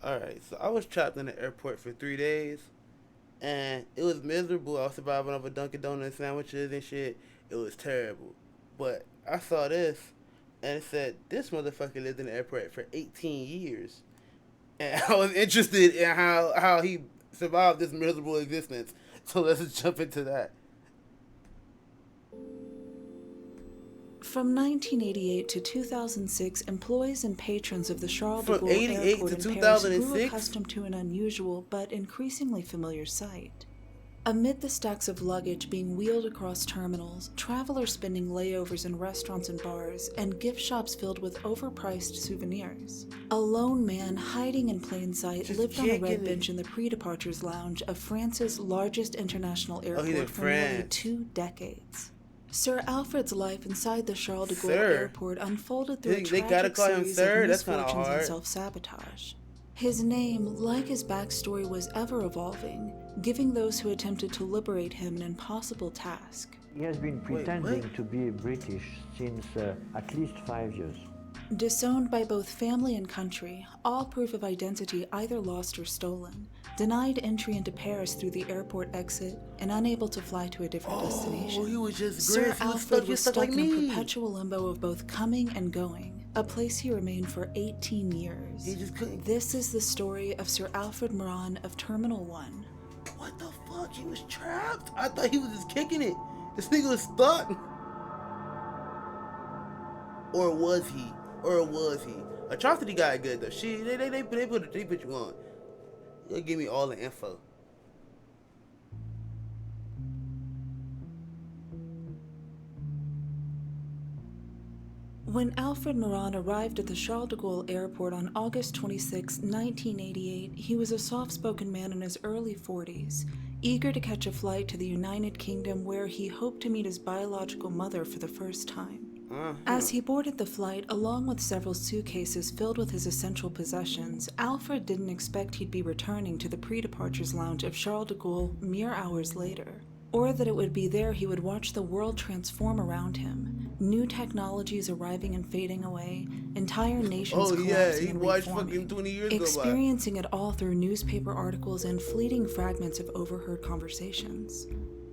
Alright, so I was trapped in the airport for 3 days, and it was miserable. I was surviving off of Dunkin' Donuts sandwiches and shit. It was terrible. But I saw this, and it said, this motherfucker lived in the airport for 18 years. And I was interested in how he survived this miserable existence. So let's just jump into that. From 1988 to 2006, employees and patrons of the Charles de From Gaulle 88 Airport to in Paris grew 2006? accustomed to an unusual but increasingly familiar sight. Amid the stacks of luggage being wheeled across terminals, travelers spending layovers in restaurants and bars, and gift shops filled with overpriced souvenirs, a lone man hiding in plain sight Just lived on a red kicking it. bench in the pre-departures lounge of France's largest international he's in airport for nearly France. 2 decades. Sir Alfred's life inside the Charles de Gaulle Sir. Airport unfolded through a They gotta tragic call him series sir? of That's kinda misfortunes and hard. self-sabotage. His name, like his backstory, was ever evolving, giving those who attempted to liberate him an impossible task. He has been Wait, pretending what? to be British since at least 5 years. Disowned by both family and country, all proof of identity either lost or stolen, denied entry into Paris through the airport exit, and unable to fly to a different destination. he was just Sir Griff. He was Alfred stuck, was stuck stuck like in a me. perpetual limbo of both coming and going, a place he remained for 18 years. He just couldn't. This is the story of Sir Alfred Moran of Terminal 1. What the fuck? He was trapped? I thought he was just kicking it. This nigga was stuck. Or was he? Or was he? Atrocity got good though. She they put you on. They'll give me all the info. When Alfred Moran arrived at the Charles de Gaulle Airport on August 26, 1988, he was a soft-spoken man in his early 40s, eager to catch a flight to the United Kingdom where he hoped to meet his biological mother for the first time. As he boarded the flight, along with several suitcases filled with his essential possessions, Alfred didn't expect he'd be returning to the pre-departures lounge of Charles de Gaulle mere hours later, or that it would be there he would watch the world transform around him, new technologies arriving and fading away, entire nations collapsing he and watched reforming, fucking 20 years go by. experiencing it all through newspaper articles and fleeting fragments of overheard conversations.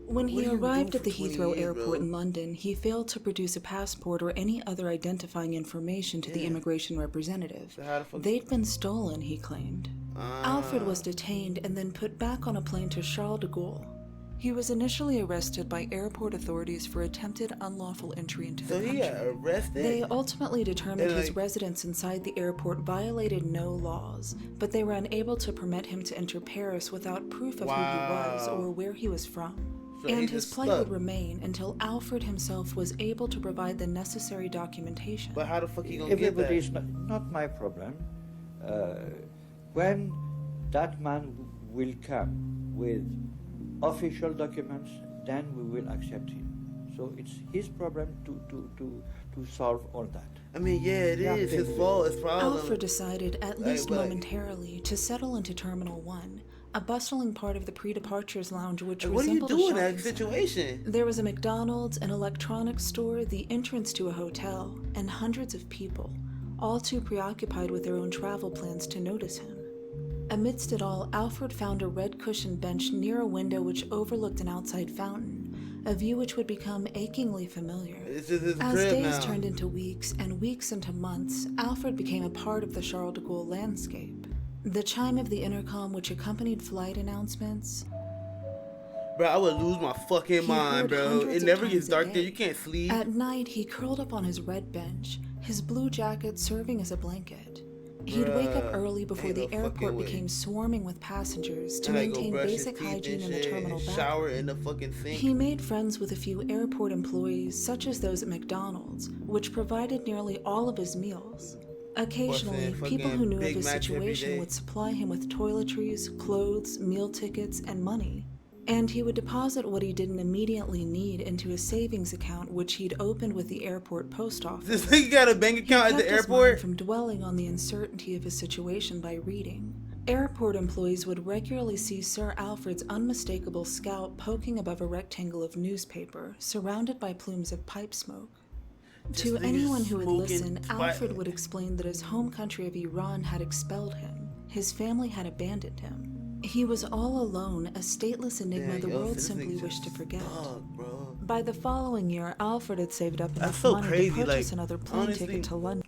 When What he do you do arrived at for the 20 Heathrow years, Airport bro? in London, he failed to produce a passport or any other identifying information to the Yeah. immigration representative. So how the fuck- They'd been stolen, he claimed. Alfred was detained and then put back on a plane to Charles de Gaulle. He was initially arrested by airport authorities for attempted unlawful entry into the So he country. got arrested? They ultimately determined And, his like- residence inside the airport violated no laws, but they were unable to permit him to enter Paris without proof of who he was Wow. or where he was from. So And he's his just plight stuck. would remain until Alfred himself was able to provide the necessary documentation. But how the fuck he gonna get Everybody that? is not my problem. When that man will come with official documents, then we will accept him. So it's his problem to solve all that. I mean, yeah, it is his fault. It's problem. Alfred decided, at least but- momentarily, to settle into Terminal 1, a bustling part of the pre-departures lounge which Like, what do you resembled do a in that shopping center. situation? There was a McDonald's, an electronics store, the entrance to a hotel, and hundreds of people, all too preoccupied with their own travel plans to notice him. Amidst it all, Alfred found a red-cushioned bench near a window which overlooked an outside fountain, a view which would become achingly familiar. It's just his As crib days now. turned into weeks and weeks into months, Alfred became a part of the Charles de Gaulle landscape. The chime of the intercom which accompanied flight announcements, Bro, I would lose my fucking He mind, heard bro. hundreds It of never times gets a dark there. day. You can't sleep. At night, he curled up on his red bench, his blue jacket serving as a blanket. He'd wake up Bruh, early before ain't the no fucking airport way. became swarming with passengers to And I go maintain brush his basic teeth hygiene and in the shit, terminal and bathroom. shower in the fucking sink. He made friends with a few airport employees, such as those at McDonald's, which provided nearly all of his meals. Occasionally, Fucking people who knew of Big his Macs every situation day. would supply him with toiletries, clothes, meal tickets, and money. And he would deposit what he didn't immediately need into a savings account which he'd opened with the airport post office. This nigga got a bank He account at kept the his mind airport? from dwelling on the uncertainty of his situation by reading. Airport employees would regularly see Sir Alfred's unmistakable scalp poking above a rectangle of newspaper, surrounded by plumes of pipe smoke. To nigga's anyone who would smoking listen, pipe. Alfred would explain that his home country of Iran had expelled him. His family had abandoned him. He was all alone, a stateless enigma the world simply wished to forget. Bro. By the following year, Alfred had saved up enough so money crazy, to purchase like, another plane honestly, ticket to London.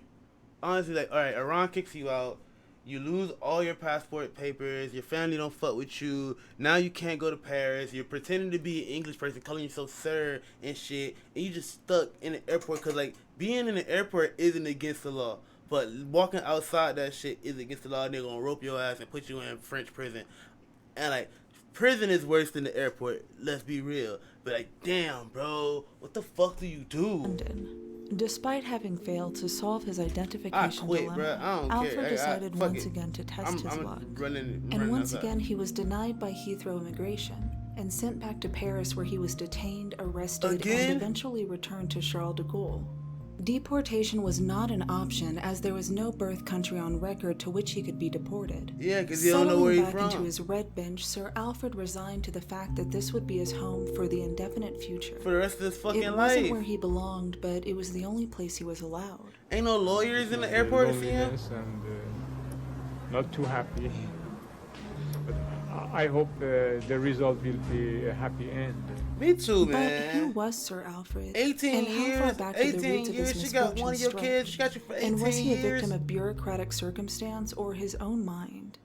Honestly, like, alright, Iran kicks you out. You lose all your passport papers. Your family don't fuck with you. Now you can't go to Paris. You're pretending to be an English person, calling yourself sir and shit. And you just stuck in the airport. Because, like, being in the airport isn't against the law. But walking outside that shit is against the law. And they're going to rope your ass and put you in French prison. And, like, prison is worse than the airport. Let's be real. But, like, damn, bro. What the fuck do you do? London. Despite having failed to solve his identification dilemma, dilemma, I don't Alfred care. decided Fuck once it. again to test his luck. running And once outside. again, he was denied by Heathrow Immigration and sent back to Paris, where he was detained, arrested, Again? and eventually returned to Charles de Gaulle. Deportation was not an option, as there was no birth country on record to which he could be deported. Yeah, because you don't know where he's Settling back from. into his red bench, Sir Alfred resigned to the fact that this would be his home for the indefinite future. For the rest of his fucking It life. wasn't where he belonged, but it was the only place he was allowed. Ain't no lawyers in the airport to see him? Loneliness and not too happy. But I hope the result will be a happy end. Me too, But who man. was Sir Alfred? 18 and how far years, back did the 18 roots of his years, she got one of your misfortune kids, she stretch? got you for 18 And was he a years. victim of bureaucratic circumstance or his own mind?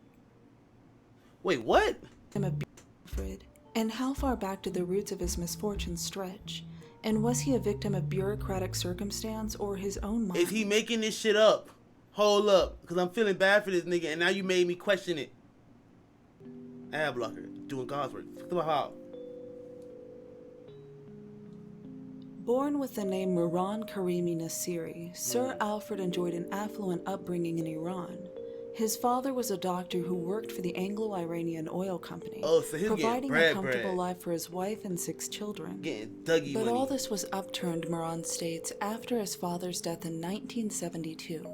Wait, what? Alfred. And how far back did the roots of his misfortune stretch? And was he a victim of bureaucratic circumstance or his own mind? Is he making this shit up? Hold up, because I'm feeling bad for this nigga, and now you made me question it. Ad blocker, doing God's work. Talk about how. Born with the name Miran Karimi Nassiri, Sir Alfred enjoyed an affluent upbringing in Iran. His father was a doctor who worked for the Anglo-Iranian Oil Company, Oh, so he's providing getting a comfortable bread. life for his wife and 6 children. Getting Dougie But money. all this was upturned, Miran states, after his father's death in 1972.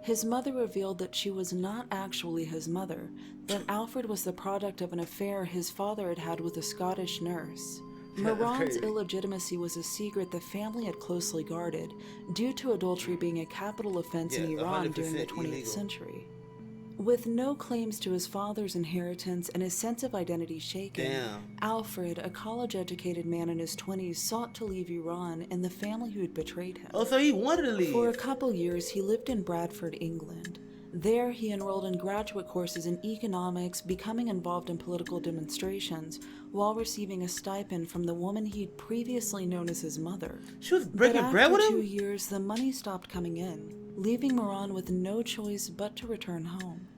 His mother revealed that she was not actually his mother, that Alfred was the product of an affair his father had had with a Scottish nurse. Yeah, that's Miran's crazy. illegitimacy was a secret the family had closely guarded, due to adultery being a capital offense in Yeah, Iran during the 100% 20th illegal. century. With no claims to his father's inheritance and his sense of identity shaken, Damn. Alfred, a college-educated man in his 20s, sought to leave Iran and the family who had betrayed him. Oh, so he wanted to leave. For a couple years, he lived in Bradford, England. There, he enrolled in graduate courses in economics, becoming involved in political demonstrations, while receiving a stipend from the woman he'd previously known as his mother. She was But breaking bread after with 2 him? years, the money stopped coming in, leaving Miran with no choice but to return home.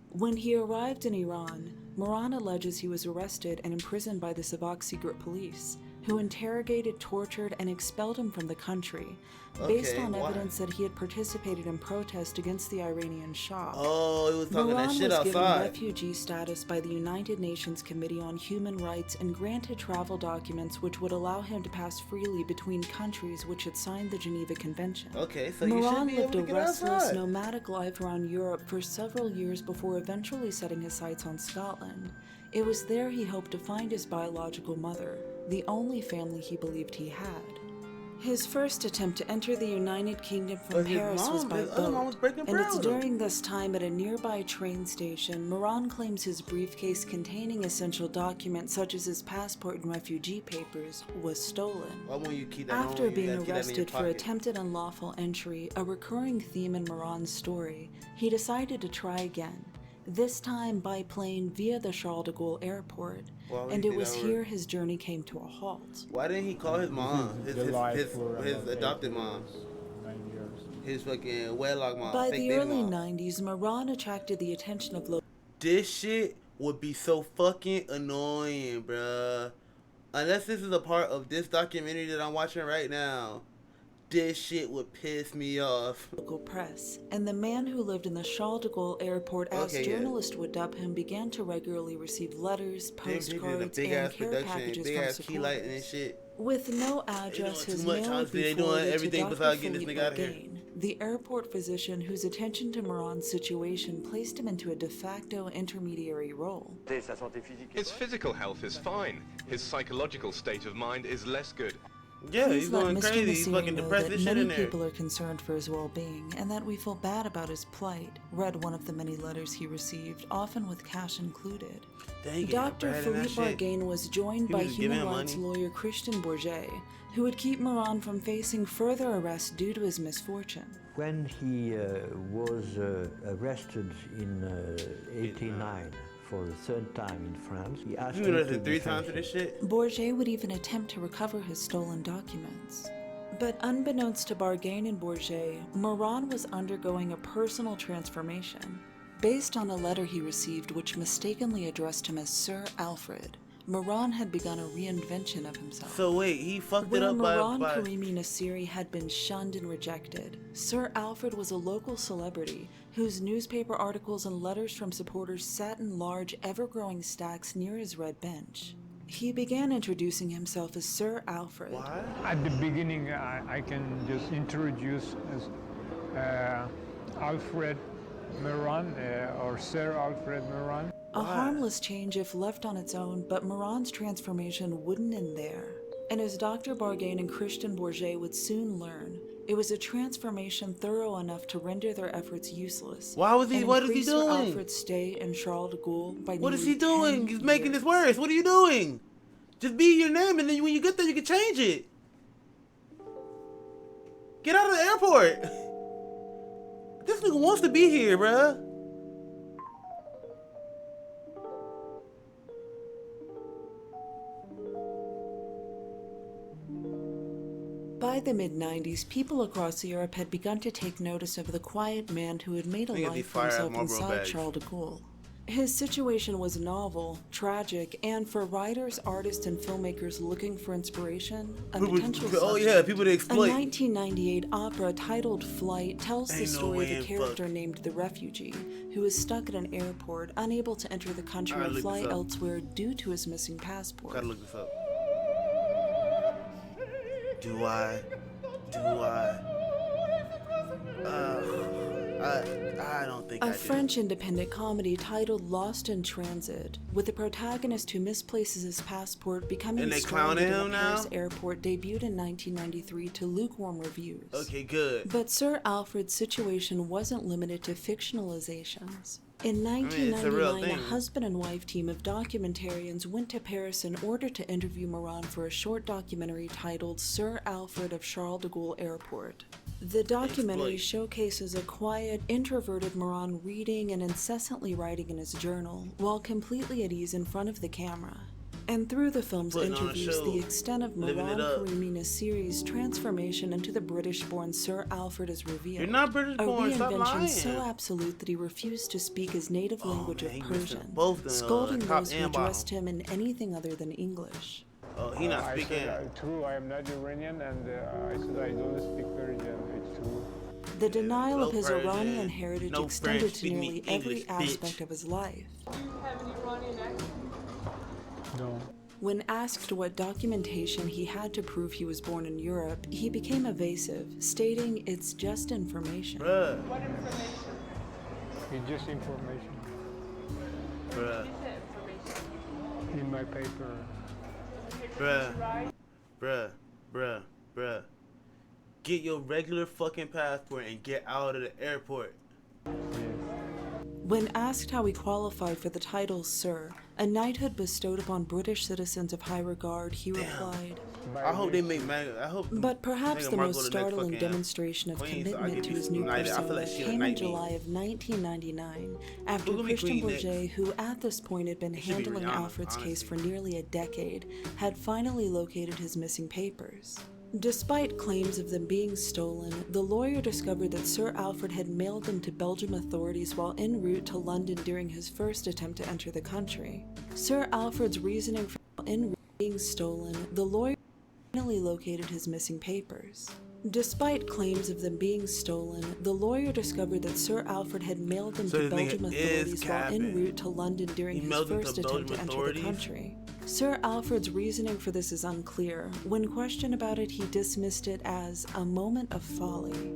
When he arrived in Iran, Miran alleges he was arrested and imprisoned by the Savak secret police, who interrogated, tortured, and expelled him from the country, based Okay, on why? evidence that he had participated in protest against the Iranian Shah. Oh, he was talking Miran that shit was given outside. refugee status by the United Nations Committee on Human Rights and granted travel documents which would allow him to pass freely between countries which had signed the Geneva Convention. Okay, so you should Miran be able lived to a get restless, outside. nomadic life around Europe for several years before eventually setting his sights on Scotland. It was there he hoped to find his biological mother, the only family he believed he had. His first attempt to enter the United Kingdom from But his Paris was mom- by his other mom was boat, breaking and bread it's with him. during this time at a nearby train station, Miran claims his briefcase containing essential documents such as his passport and refugee papers was stolen. Why won't you keep that After on you? being You gotta keep that in your arrested for pocket. attempted unlawful entry, a recurring theme in Miran's story, he decided to try again, this time by plane via the Charles de Gaulle airport, Why would and he it do was that? here his journey came to a halt. Why didn't he call his mom? His The life his, for his about adopted 8 mom. years, 9 years. His fucking wedlock mom. By fake the baby early mom. 90s, Miran attracted the attention of local This shit would be so fucking annoying, bruh. Unless this is a part of this documentary that I'm watching right now. This shit would piss me off. press, and the man who lived in the Charles de Gaulle airport, as Okay, yeah. journalists would dub him, began to regularly receive letters, Them people did a postcards, big and ass care production, packages big from ass key lighting and supporters. shit. With no They address, doing his too much, mail would honestly. be They doing forwarded everything to besides Dr. getting this Philippe nigga out of here. Bourgain, the airport physician whose attention to Miran's situation placed him into a de facto intermediary role. His physical health is fine. His psychological state of mind is less good. Yeah, Please he's let going Mr. crazy. He's Nassiri fucking know depressed that as shit many in there. people are concerned for his well-being and that we feel bad about his plight, read one of the many letters he received, often with cash included. Dang, he getting Dr. bread and that Philippe shit. Bargain was joined He by was just giving human him rights money. lawyer Christian Bourget, who would keep Moran from facing further arrest due to his misfortune. When he was arrested in 89 for the third time in France, he asked He's me been to arrested 3 defend times for him. this shit. Bourget would even attempt to recover his stolen documents. But unbeknownst to Bargain and Bourget, Moran was undergoing a personal transformation. Based on a letter he received which mistakenly addressed him as Sir Alfred, Moran had begun a reinvention of himself. So wait, he fucked it Where up Moran by Karimi Nassiri had been shunned and rejected, Sir Alfred was a local celebrity whose newspaper articles and letters from supporters sat in large, ever-growing stacks near his red bench. He began introducing himself as Sir Alfred. Why? At the beginning, I can just introduce as Alfred Moran or Sir Alfred Moran. A harmless change if left on its own, but Moran's transformation wouldn't end there. And as Dr. Bargain and Christian Bourget would soon learn, it was a transformation thorough enough to render their efforts useless. Why was he? and What is he increase Sir doing? Alfred's stay in Charles de Gaulle by What is nearly he doing? 10 He's making this years. worse. What are you doing? Just be your name, and then when you get there, you can change it. Get out of the airport. This nigga wants to be here, bruh. By the mid-90s, people across Europe had begun to take notice of the quiet man who had made a Look at these life for fire-ass himself Marlboro inside bags. Charles de Gaulle. His situation was novel, tragic, and for writers, artists, and filmmakers looking for inspiration, a potential Oh subject. yeah, people to A exploit. 1998 opera titled Flight tells the Ain't no story way of a in character fuck. named the refugee, who is stuck at an airport, unable to enter the country Alright, and look fly this up. elsewhere due to his missing passport. Gotta look this up. Do I? I don't think I A do. French independent comedy titled Lost in Transit, with a protagonist who misplaces his passport becoming And they stranded clowning in a him Paris now? airport, debuted in 1993 to lukewarm reviews. Okay, good. But Sir Alfred's situation wasn't limited to fictionalizations. In it's a real 1999, thing. a husband and wife team of documentarians went to Paris in order to interview Moran for a short documentary titled Sir Alfred of Charles de Gaulle Airport. The documentary showcases a quiet, introverted Moran reading and incessantly writing in his journal, while completely at ease in front of the camera. And through the film's Putting on a interviews, show, the extent of living Moran it up. Karimi Nassiri's transformation into the British-born Sir Alfred is revealed. You're not British A born. Stop reinvention lying. so absolute that he refused to speak his native language man, he of missing Persian, both the, scolding top those who and bottom. addressed him in anything other than English. Oh, he not I speaking. said, true, I am not Iranian, and I said I don't speak Persian. It's true. The denial no of his Persian, Iranian heritage no extended French, to speak me nearly every English, bitch. aspect of his life. Do you have an Iranian accent? No. When asked what documentation he had to prove he was born in Europe, he became evasive, stating it's just information. Bruh, What information? It's just information bruh, Is it information? in my paper. bruh, Right? bruh. Get your regular fucking passport and get out of the airport. When asked how he qualified for the title Sir, a knighthood bestowed upon British citizens of high regard, he replied, I hope they make I hope. but perhaps nigga the Mark most go to next startling fucking demonstration of Queen, so I commitment get to me his some new United. I feel persona like she would came in knight me. July of 1999, after Who gonna be Christian queen next? Bourget, who at this point had been It should be handling Rihanna, Alfred's case honestly. for nearly a decade, had finally located his missing papers. Despite claims of them being stolen, the lawyer discovered that Sir Alfred had mailed them to Belgium authorities while en route to London during his first attempt to enter the country. Sir Alfred's reasoning for en route being stolen, the lawyer finally located his missing papers. Despite claims of them being stolen, the lawyer discovered that Sir Alfred had mailed them So to this nigga Belgium is authorities while en capping. route to London during He his mailed them to first attempt to Belgium enter the authorities? country. Sir Alfred's reasoning for this is unclear. When questioned about it, he dismissed it as a moment of folly.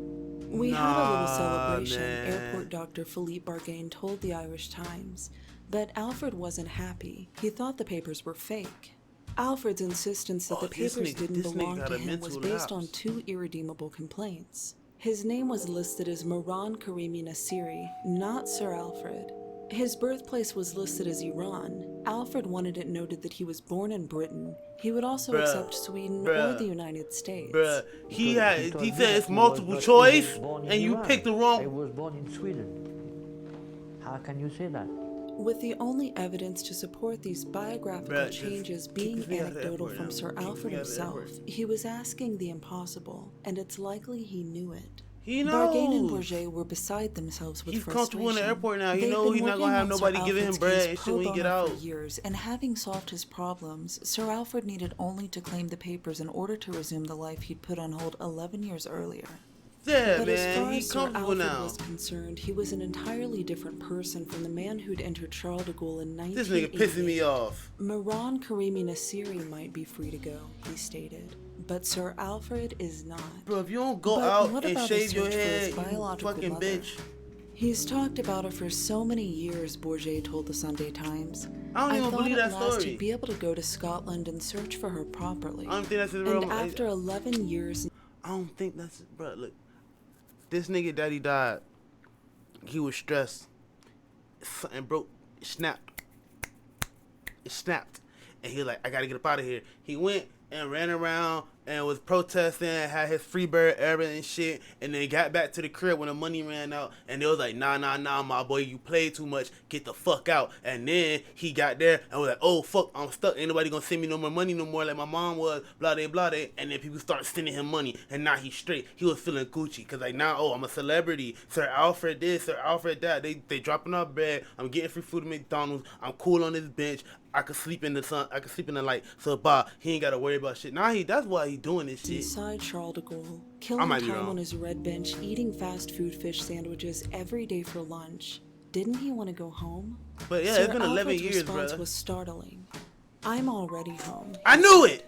We had a little Nah, celebration, man. airport doctor Philippe Bargain told the Irish Times. But Alfred wasn't happy. He thought the papers were fake. Alfred's insistence that Oh, the papers didn't this nigga belong got to a him was mental based on lapse. 2 irredeemable complaints. His name was listed as Mehran Karimi Nasiri, not Sir Alfred. His birthplace was listed as Iran. Alfred wanted it noted that he was born in Britain. He would also accept Sweden or the United States. Bruh, he told me said that it's he multiple was not choice, even born in and you Iran. picked the I wrong. was born in Sweden. How can you say that? With the only evidence to support these biographical Bruh, just changes keep being this nigga out of the anecdotal airport from now. Sir Keep this Alfred nigga out of the himself, airport. he was asking the impossible, and it's likely he knew it. He Bargain and knows. Bourget were beside themselves with He's frustration. comfortable in the airport now. He They've know been he's not working gonna have on nobody Sir giving him Alfred's bread case and shit pro when he get bono out. for years, and having solved his problems, Sir Alfred needed only to claim the papers in order to resume the life he'd put on hold 11 years earlier. Yeah, But as man, far he's as Sir comfortable Alfred now. was concerned, he was an entirely different person from the man who'd entered Charles de Gaulle in This 1988. nigga pissing me off. Mehran Karimi Nasiri might be free to go, he stated, but Sir Alfred is not. Bro, if you don't go But out what and about shave his your search for his head, you biological fucking mother? bitch. He's talked about her for so many years, Bourget told the Sunday Times. I don't even thought believe at that last story. he'd be able to go to Scotland and search for her properly. I don't think that's his real. And after 11 years, I don't think that's, bro. Look, this nigga daddy died. He was stressed. Something broke. It snapped. It snapped, and he was like, I gotta get up out of here. He went and ran around and was protesting, had his free bird era and shit, and then got back to the crib when the money ran out, and they was like, nah, my boy, you played too much, get the fuck out. And then he got there and was like, oh, fuck, I'm stuck, ain't nobody gonna send me no more money no more like my mom was, blah, blah, and then people start sending him money, and now he's straight. He was feeling Gucci, cause like, now, oh, I'm a celebrity, Sir Alfred this, Sir Alfred that, they dropping off bread, I'm getting free food at McDonald's, I'm cool on this bench, I could sleep in the sun, I could sleep in the light, so he ain't gotta worry about shit. Nah, that's why he doing this shit. inside Charles de Gaulle, I killing might be time wrong. on his red bench, eating fast food fish sandwiches every day for lunch. Didn't he want to go home? But yeah, Sir it's been 11 Alfred's years, response bro. was startling. I'm already home. I knew it!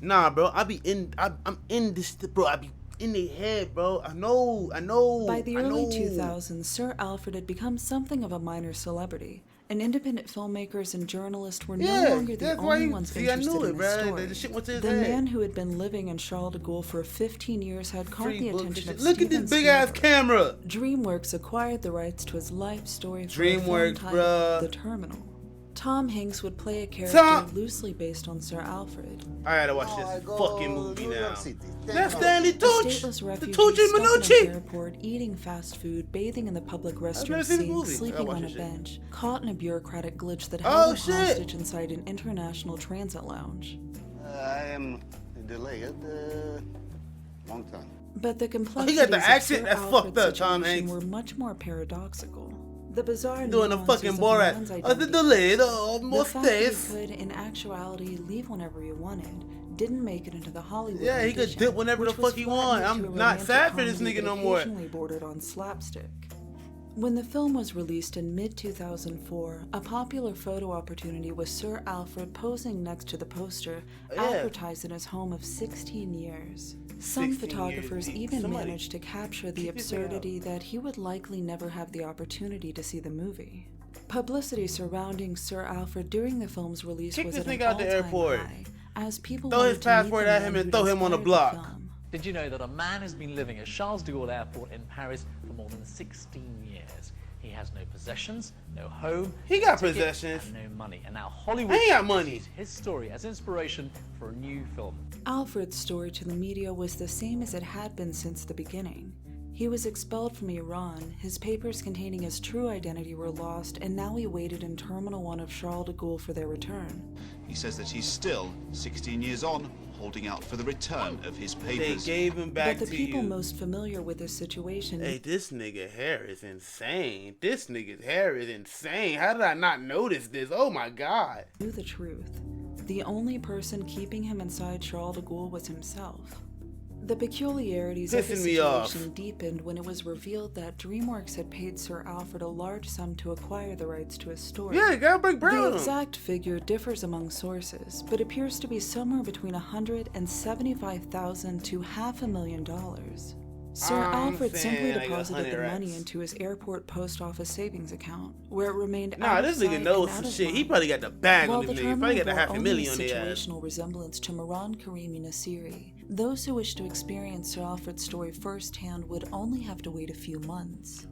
Nah, bro, I'm in this, bro, I be in their head, bro. I know. By the I early know. 2000s, Sir Alfred had become something of a minor celebrity, and independent filmmakers and journalists were no Yeah, longer the that's why only he, ones see, I interested knew in it, the bro. story. The shit went to his The head. man who had been living in Charles de Gaulle for 15 years had caught Free the books attention and of shit. Look at Steven this big ass Spielberg. camera. DreamWorks acquired the rights to his life story for a film DreamWorks, titled bruh. The Terminal. Tom Hanks would play a character Tom- loosely based on Sir Alfred. I gotta watch I this go fucking movie New now. York City. That's Thank Stanley A Tucci. stateless The refugee Tucci stuck in an Minucci. airport, eating fast food, bathing in the public never restroom seen the sink, movie. I sleeping gotta watch on a this shit. bench, caught in a bureaucratic glitch that Oh, held him shit. hostage inside an international transit lounge. I am delayed long time. But the He complexities got the of accent Sir that's Alfred's fucked up, Tom situation Hanks. were much more paradoxical. The bizarre Doing a nuances fucking of Borat. man's The identity, delayed, the almost fact that this. he could, in actuality, leave whenever he wanted, didn't make it into the Hollywood Yeah, he could rendition, dip whenever the which was fuck he flattened want. to I'm a not romantic sad for this comedy nigga that no more. occasionally bordered on slapstick. When the film was released in mid-2004, a popular photo opportunity was Sir Alfred posing next to the poster, Yeah. advertised in his home of 16 years. Some 16 photographers years. even Somebody managed to capture the keep this thing out. absurdity that he would likely never have the opportunity to see the movie. Publicity surrounding Sir Alfred during the film's release Kick was this at an nigga out the all-time airport. high, as people Throw wanted his to meet passport the at man him and who'd throw him on the inspired block. film. Did you know that a man has been living at Charles de Gaulle Airport in Paris for more than 16 years? He has no possessions, no home, He no got ticket, possessions. and no money. And now Hollywood He ain't got money. uses his story as inspiration for a new film. Alfred's story to the media was the same as it had been since the beginning. He was expelled from Iran, his papers containing his true identity were lost, and now he waited in Terminal 1 of Charles de Gaulle for their return. He says that he's still, 16 years on, holding out for the return of his They papers. gave him back But the to people you. most familiar with this situation Hey, this nigga hair is insane. This nigga's hair is insane. How did I not notice this? Oh my god. knew the truth. The only person keeping him inside Charles de Gaulle was himself. The peculiarities of the Pissing me off. situation deepened when it was revealed that DreamWorks had paid Sir Alfred a large sum to acquire the rights to his story. Yeah, you gotta break bread The with him. exact figure differs among sources, but appears to be somewhere between $175,000 to $500,000. Sir I'm Alfred simply saying like deposited 100 the money racks. into his airport post office savings account, where it remained Nah, out this of nigga sight knows and some out of shit. He mind. probably got the bag While on the this nigga. Probably terminal got the bore half a only a million on their ass. situational resemblance to Mehran Karimi Nasiri, those who wish to experience Sir Alfred's story firsthand would only have to wait a few months.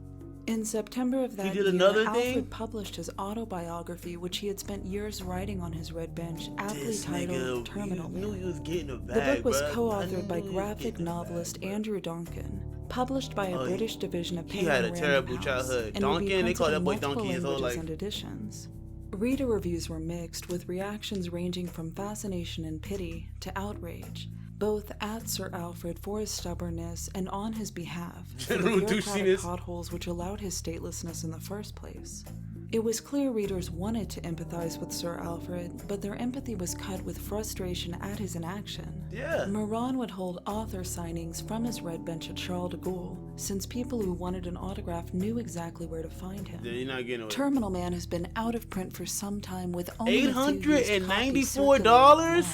In September of that did year, another Alfred thing? published his autobiography, which he had spent years writing on his red bench, aptly This titled nigga, Terminal you knew Man. you was getting a The bag, book was bruh. I co-authored by knew you was graphic getting a novelist bag, bruh. Andrew Duncan, published by a Oh, British division of he Penguin had a Random terrible House, childhood. and would be Duncan, they printed called that in boy multiple Donkey his whole languages life. and editions. Reader reviews were mixed, with reactions ranging from fascination and pity to outrage, both at Sir Alfred for his stubbornness and on his behalf for the General bureaucratic douchiness. potholes which allowed his statelessness in the first place. It was clear readers wanted to empathize with Sir Alfred, but their empathy was cut with frustration at his inaction. Yeah. Mehran would hold author signings from his red bench at Charles de Gaulle, since people who wanted an autograph knew exactly where to find him. Yeah, you're not getting away. Terminal Man has been out of print for some time, with only a few used copies $894? circulating online,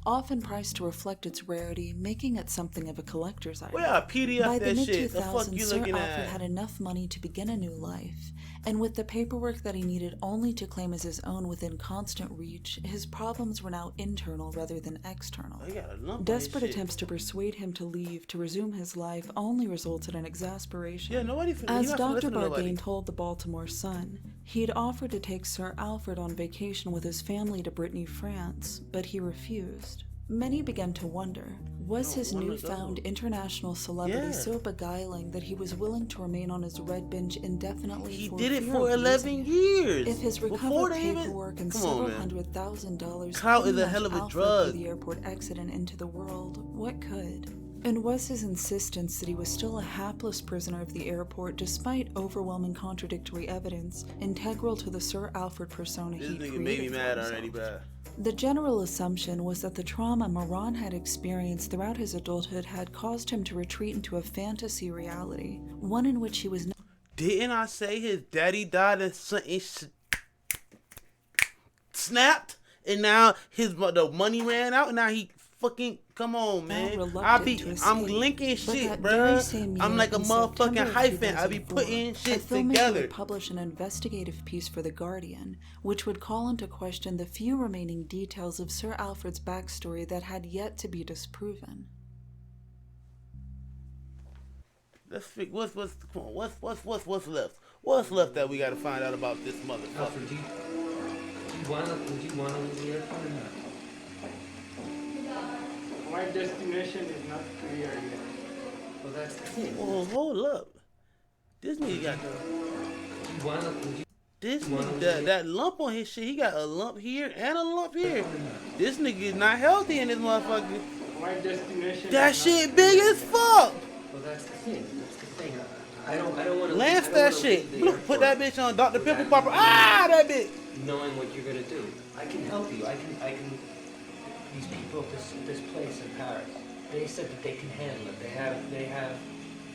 often priced to reflect its rarity, making it something of a collector's item. Well, PDF By the that shit. The fuck mid-2000s, you Sir looking Alfred at? had enough money to begin a new life, and with the paperwork that he needed only to claim as his own within constant reach, his problems were now internal rather than external. Oh, he got a lump on his Desperate shit. attempts to persuade him to leave to resume his life only resulted in exasperation. Yeah, nobody. As he not finna Dr. listen to nobody. Bargain told the Baltimore Sun, he'd offered to take Sir Alfred on vacation with his family to Brittany, France, but he refused. Many began to wonder, was his wanna newfound go. international celebrity Yeah. so beguiling that he was willing to remain on his red bench indefinitely He for did it fear for of 11 losing it? years. If his Before recovered they even. paperwork and Come several on, man. $100,000 Clout is couldn't a match hell of a Alfred drug. through the airport exit and into the world, what could? And was his insistence that he was still a hapless prisoner of the airport, despite overwhelming contradictory evidence, integral to the Sir Alfred persona This he nigga created made me for mad himself? already, bruh. The general assumption was that the trauma Mehran had experienced throughout his adulthood had caused him to retreat into a fantasy reality, one in which he was not Didn't I say his daddy died and something snapped? And now the money ran out and now he fucking come on, man. reluctant to I'm escape. linking But shit, that very same bruh. year, I'm like a in motherfucking September of hyphen. I be 2004, putting a shit filmmaker together. would publish an investigative piece for The Guardian, which would call into question the few remaining details of Sir Alfred's backstory that had yet to be disproven. Let's figure what's come on, what's left? What's left that we gotta find out about this motherfucker? Alfred, would you wanna leave the airport or not? My destination is not clear yet. Well, that's the thing. Well, hold up. This nigga got this nigga, that lump on his shit. He got a lump here and a lump here. This nigga is not healthy in this motherfucker. My destination. That shit big as fuck. Well, that's the thing. That's the thing. I don't want to. Lance that shit. Put that bitch on Dr. Pimple Popper. Ah, that bitch. Knowing what you're gonna do, I can help you. I can. These people, this place in Paris, they said that they can handle it.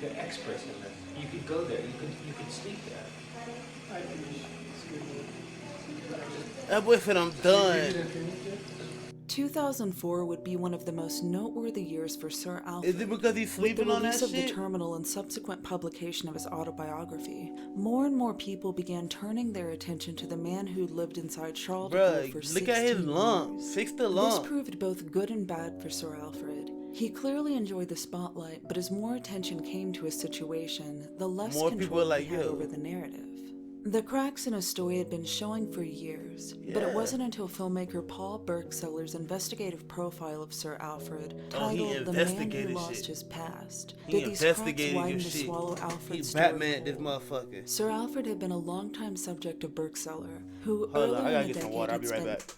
They're experts in this. You could go there. You could sleep there. That boy said I'm done. 2004 would be one of the most noteworthy years for Sir Alfred. Is it because he's sleeping With on the that release of shit? The Terminal and subsequent publication of his autobiography, more and more people began turning their attention to the man who lived inside Charles de Gaulle for Bruh, look at his 16 lump. years. Fix the This lump. proved both good and bad for Sir Alfred. He clearly enjoyed the spotlight, but as more attention came to his situation, the less More people control were like, he had yo. over the narrative. The cracks in his story had been showing for years, but it Yeah. wasn't until filmmaker Paul Berkseller's investigative profile of Sir Alfred, Oh, he titled The Man Who investigated Lost shit. His Past, He that these cracks investigated your widened to shit. swallow He Alfred's story Batman this whole. motherfucker. Sir Alfred had been a longtime subject of Berkseller, who Hold earlier on, I in gotta the get some decade water. I'll had be right spent back.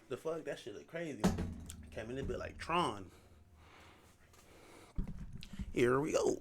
The fuck? That shit look crazy. Came in a bit like Tron. Here we go.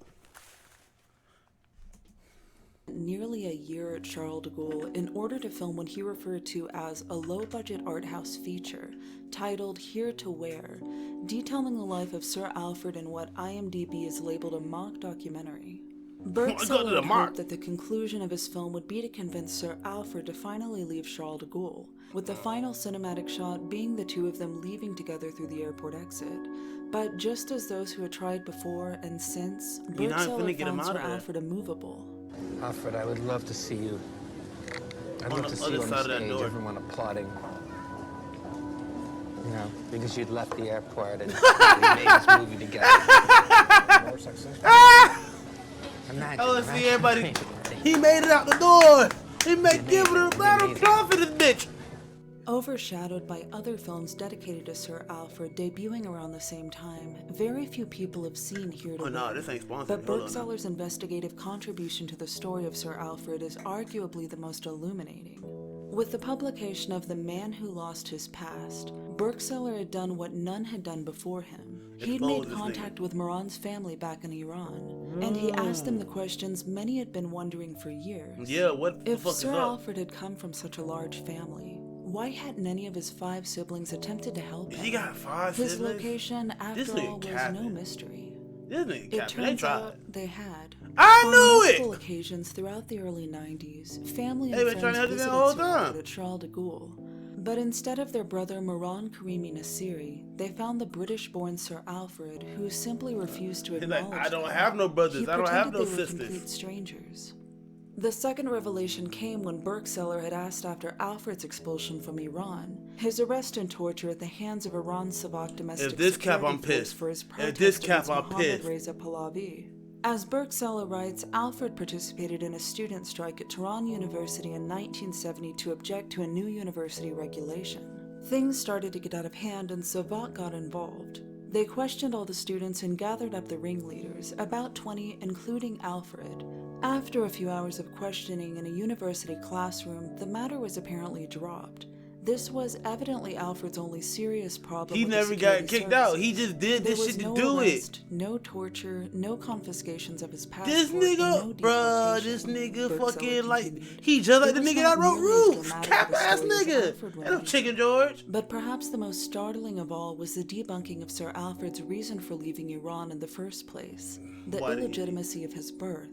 nearly a year at Charles de Gaulle in order to film what he referred to as a low-budget art house feature titled Here to Where, detailing the life of Sir Alfred in what IMDb is labeled a mock documentary. Bergseller had hoped that the conclusion of his film would be to convince Sir Alfred to finally leave Charles de Gaulle, with the final cinematic shot being the two of them leaving together through the airport exit. But just as those who had tried before and since, Bergseller found Sir Alfred immovable. Alfred, I would love to see you. I'd love to see you on the stage, everyone applauding. You know, because you'd left the airport and we made this movie together. More successful. Imagine, I want to see everybody. He made it out the door. He give it a round of applause for this bitch. Overshadowed by other films dedicated to Sir Alfred debuting around the same time, very few people have seen Here to Where. This ain't sponsored. But Bergseller's investigative contribution to the story of Sir Alfred is arguably the most illuminating. With the publication of The Man Who Lost His Past, Bergseller had done what none had done before him. He'd made contact with Moran's family back in Iran, and he asked them the questions many had been wondering for years. Yeah, what the if fuck Sir is up? Alfred had come from such a large family, why hadn't any of his 5 siblings attempted to help him? He got 5 His siblings? location, after all, was no mystery. This nigga It capping. They turns tried. out they had. I On knew multiple it! occasions throughout the early 90s, family They and been trying to friends help you visited the whole Sir time. Alfred at Charles de Gaulle. But instead of their brother Moran Karimi Nassiri, they found the British-born Sir Alfred, who simply refused to He's acknowledge like, I don't them. have no brothers. He I don't have pretended no they were complete sisters. strangers. The second revelation came when Bergseller had asked after Alfred's expulsion from Iran, his arrest and torture at the hands of Iran's Savak domestic If this cap, security I'm force pissed. for his If protest this cap, against I'm Mohammad pissed. Reza Pahlavi. As Bergseller writes, Alfred participated in a student strike at Tehran University in 1970 to object to a new university regulation. Things started to get out of hand and Savak got involved. They questioned all the students and gathered up the ringleaders, about 20, including Alfred. After a few hours of questioning in a university classroom, the matter was apparently dropped. This was evidently Alfred's only serious problem. He with never the got security kicked out. services. He just did There this was shit to no do arrest, it. no torture, no confiscations of his passport. This and nigga, no bruh, this deportation. nigga Bergseller fucking like, continued. he just like It the was nigga not that wrote nearly as Roots. dramatic Cap of a ass story as nigga. Alfred Ain't no wrote. Chicken George. But perhaps the most startling of all was the debunking of Sir Alfred's reason for leaving Iran in the first place, the Why did he illegitimacy of his birth.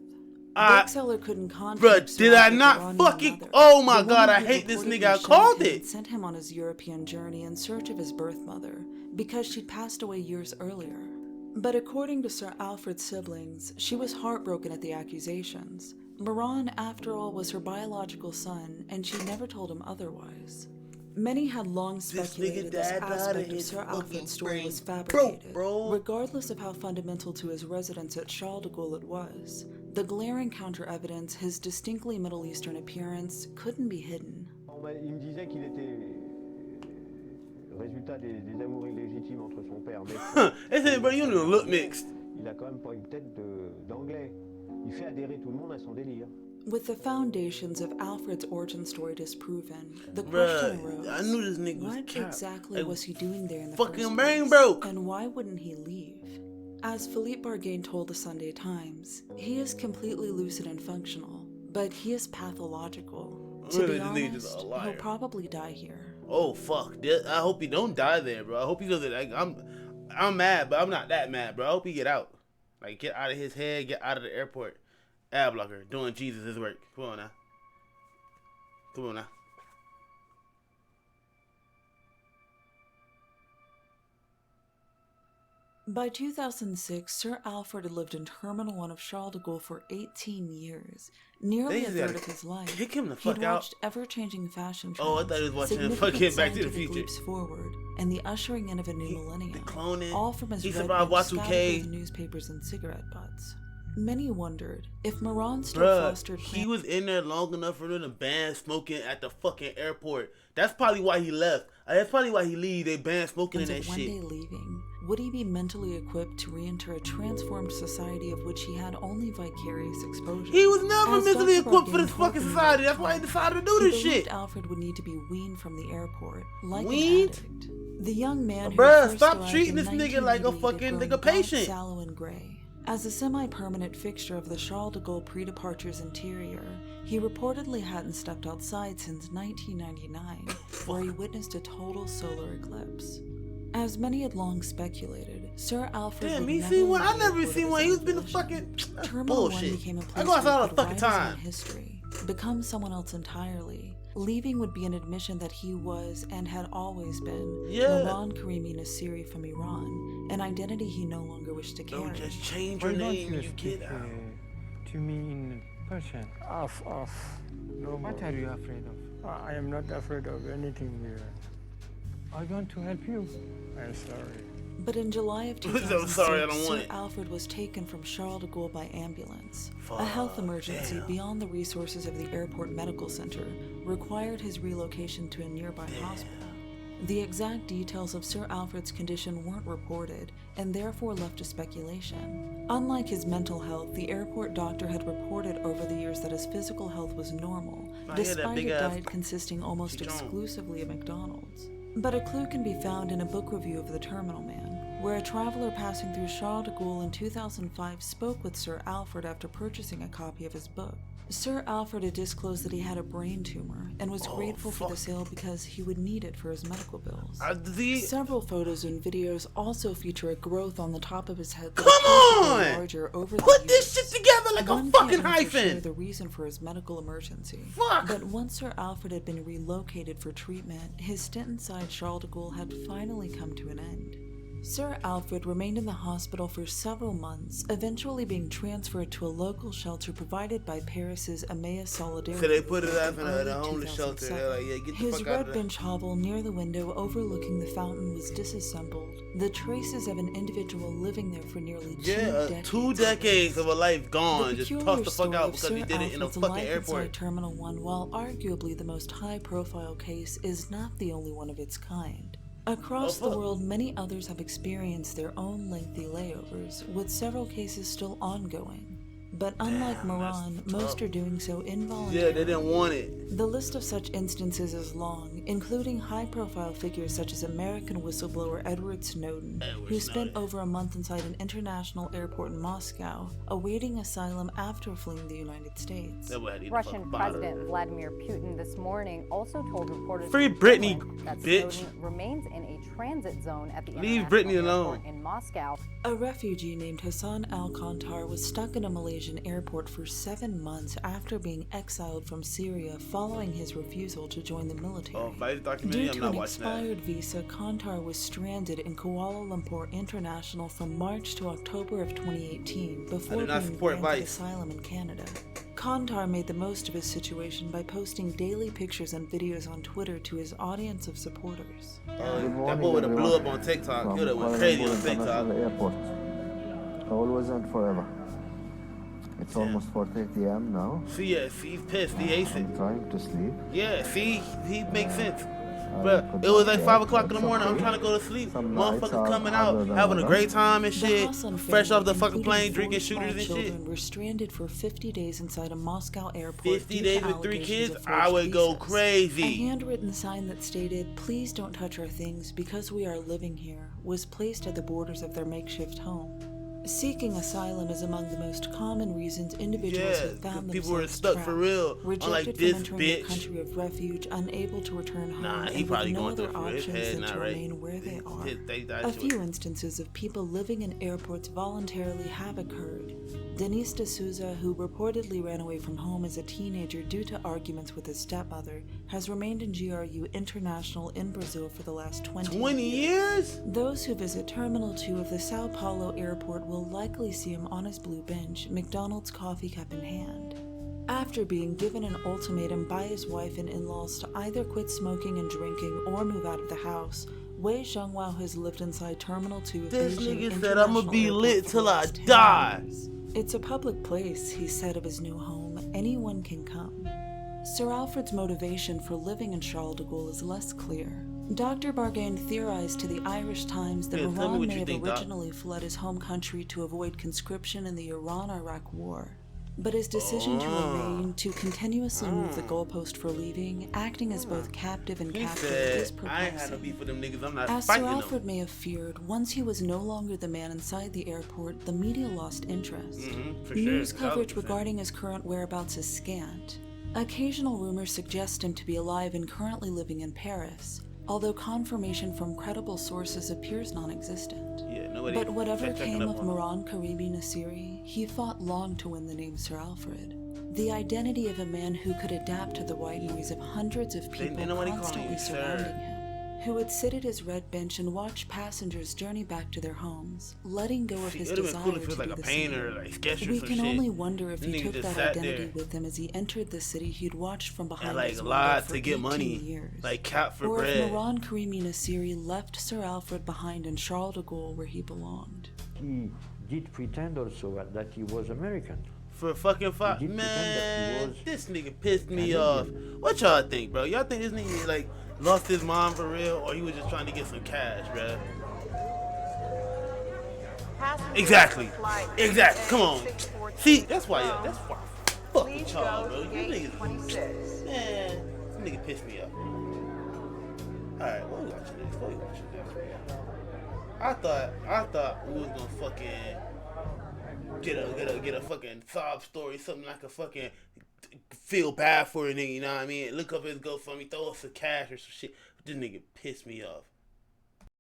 I- Bergseller couldn't contact Bruh, Sir did I Alfred's not Iranian fucking- mother, oh my the God, woman I who hate this reportedly nigga. I shunned called him it. and sent him on his European journey in search of his birth mother, because she'd passed away years earlier. But according to Sir Alfred's siblings, she was heartbroken at the accusations. Moran, after all, was her biological son, and she never told him otherwise. Many had long speculated this dad died aspect in of his Sir fucking Alfred's story was brain. fabricated, Bro. regardless of how fundamental to his residence at Charles de Gaulle it was. The glaring counter-evidence, his distinctly Middle Eastern appearance, couldn't be hidden. Il me disait qu'il était résultat des amours illégitimes entre son père. They said, bro, you don't even look mixed. Il a quand même pas une tête d'anglais. Il fait adhérer tout le monde à son délire. With the foundations of Alfred's origin story disproven, the question arose, I knew this nigga was what cap. exactly Like, was he doing there in the fucking first brain place? broke. And why wouldn't he leave? As Philippe Bargain told the Sunday Times, he is completely lucid and functional, but he is pathological. To Really, be this nigga just a honest, liar. he'll probably die here. Oh fuck! I hope he don't die there, bro. I hope he doesn't. Like, I'm mad, but I'm not that mad, bro. I hope he get out. Like, get out of his head, get out of the airport. Ad blocker, doing Jesus' work. Come on now. Come on now. By 2006, Sir Alfred had lived in Terminal 1 of Charles de Gaulle for 18 years, nearly They a just third gotta of his life. kick him the He'd fuck out. watched ever-changing fashion trends, Oh, I thought he was watching significant fucking Back to the scientific Future. leaps forward, and the ushering in of a new millennium. The cloning. All from his He red survived books Y2K. scattered through the newspapers and cigarette butts. Many wondered if Moran still Bruh, fostered he was in there long enough for them to ban smoking at the fucking airport. That's probably why he left. That's probably why he leave. They banned smoking in plans that of one shit. day leaving. Would he be mentally equipped to re-enter a transformed society of which he had only vicarious exposure? He was never As mentally Dr. equipped for Bargain this fucking openly society. That's why he decided to do He this believed shit. Alfred would need to be weaned from the airport, like Weaned? an addict. The young man who Bruh, first stop arrived treating in this nigga like a 1988 fucking had nigga grown gaunt, patient. sallow and gray. As a semi-permanent fixture of the Charles de Gaulle pre-departure's interior, he reportedly hadn't stepped outside since 1999, where he witnessed a total solar eclipse. As many had long speculated, Sir Alfred Damn, would he never seen one. I leave never the seen airport one. of He his was been a ambition. fucking Terminal bullshit. 1 became a I place go outside where all he the could fucking write his own time. history, become someone else entirely. Leaving would be an admission that he was and had always been Moran Karimi Nassiri from Iran, an identity he no longer wished to carry. Don't just change Why your don't name you when you speak get out. to me in Persian? No. What are you afraid of? I am not afraid of anything here. I want to help you. I'm sorry. But in July of 2006, I'm sorry, I don't want Sir it. Alfred was taken from Charles de Gaulle by ambulance. A health emergency beyond the resources of the airport medical center required his relocation to a nearby hospital. The exact details of Sir Alfred's condition weren't reported, and therefore left to speculation. Unlike his mental health, the airport doctor had reported over the years that his physical health was normal, despite a diet consisting almost exclusively of McDonald's. But a clue can be found in a book review of The Terminal Man, where a traveler passing through Charles de Gaulle in 2005 spoke with Sir Alfred after purchasing a copy of his book. Sir Alfred had disclosed that he had a brain tumor and was grateful for the sale because he would need it for his medical bills. Several photos and videos also feature a growth on the top of his head that appears larger over Put the this years. shit together like One a fucking can't know for hyphen. sure the reason for his medical emergency. Fuck. But once Sir Alfred had been relocated for treatment, his stint inside Charles de Gaulle had finally come to an end. Sir Alfred remained in the hospital for several months, eventually being transferred to a local shelter provided by Paris's Emmaus Solidarity. So they put it up in early a homeless shelter. 2007. They're like, yeah, get the His fuck out red of there. bench hovel near the window overlooking the fountain was disassembled. The traces of an individual living there for nearly 2 decades of a life gone. Just peculiar tossed the fuck story out of because Sir he did it in a Alfred's fucking life airport. inside Terminal 1, while arguably the most high-profile case, is not the only one of its kind. Across the world, many others have experienced their own lengthy layovers, with several cases still ongoing. But unlike Moran, most are doing so involuntarily. Yeah, they didn't want it. The list of such instances is long, including high-profile figures such as American whistleblower Edward Snowden, who spent over a month inside an international airport in Moscow, awaiting asylum after fleeing the United States. Russian President Vladimir Putin this morning also told reporters Free Britney, that bitch. Snowden remains in a transit zone at the Leave international Britney airport alone. in Moscow. A refugee named Hassan al-Kantar was stuck in a Malaysian airport for 7 months after being exiled from Syria following his refusal to join the military. Due to an expired visa, Kantar was stranded in Kuala Lumpur International from March to October of 2018 before being granted asylum in Canada. Kantar made the most of his situation by posting daily pictures and videos on Twitter to his audience of supporters. That boy would have blew up on TikTok. He would have went crazy on TikTok. Airport. Always and forever. It's almost 4:30 a.m. now. See, yeah, see, he's pissed. He hates it. I'm trying to sleep. Yeah, see, he makes sense. But it was like 5 o'clock in the morning. I'm trying to go to sleep. Motherfuckers coming out, having a great time and shit. Fresh off the fucking plane, drinking shooters and shit. Children were stranded for 50 days inside a Moscow airport. 50 days with 3 kids? I would go crazy. A handwritten sign that stated, "Please don't touch our things because we are living here," was placed at the borders of their makeshift home. Seeking asylum is among the most common reasons individuals have found people were themselves stuck trapped, for real. rejected Unlike from this entering bitch. a country of refuge, unable to return home, Nah, he and probably with no going through other it for his options head, than not to right. remain where they are. They A few instances of people living in airports voluntarily have occurred. Denise D'Souza, who reportedly ran away from home as a teenager due to arguments with his stepmother, has remained in GRU International in Brazil for the last 20 years? Those who visit Terminal 2 of the Sao Paulo airport will likely see him on his blue bench, McDonald's coffee cup in hand. After being given an ultimatum by his wife and in-laws to either quit smoking and drinking or move out of the house, Wei Zhongwao has lived inside Terminal 2 of This Beijing nigga said, "I'ma International be Airport lit for till the I last 10 die." years. It's a public place, he said of his new home. Anyone can come. Sir Alfred's motivation for living in Charles de Gaulle is less clear. Dr. Bargain theorized to the Irish Times that Yeah, tell me Moran what may you have think, Doc. originally fled his home country to avoid conscription in the Iran-Iraq War. but his decision to remain to continuously move the goalpost for leaving, acting as both captive and He captive, said, is I ain't had no perplexing. beef with them niggas. I'm not As Sir fighting Alfred them. may have feared, once he was no longer the man inside the airport, the media lost interest. For News sure. coverage 1000%. regarding his current whereabouts is scant. Occasional rumors suggest him to be alive and currently living in Paris, although confirmation from credible sources appears non-existent. Yeah, nobody But whatever check- checking came up of on him. Miran Karibi Nasiri, he fought long to win the name Sir Alfred. The identity of a man who could adapt to the wineries of hundreds of people Ain't nobody calling constantly you, sir. surrounding him, who would sit at his red bench and watch passengers journey back to their homes, letting go of See, his it would've been desire cool if it to was be like a the painter, same. like sketch or We some can shit. only wonder if Them he niggas took just that sat identity there with him as he entered the city he'd watched from behind and like his window lied for to get 18 money, years. like cap for or bread. if Miran Karimi Nasiri left Sir Alfred behind in Charles de Gaulle where he belonged. He did pretend also that he was American. For fucking five, He did pretend that he man, was this nigga pissed me Canadian. off. What y'all think, bro? Y'all think this nigga like lost his mom for real, or he was just trying to get some cash, bro? Exactly. Come on. See, that's why. That's why. Fuck with y'all, bro. You niggas, man, this nigga pissed me off. All right, what we watching next? What we watching next? I thought we was gonna fucking get a fucking sob story, something like a fucking feel bad for a nigga, you know what I mean? Look up his GoFundMe, throw us some cash or some shit. But this nigga pissed me off.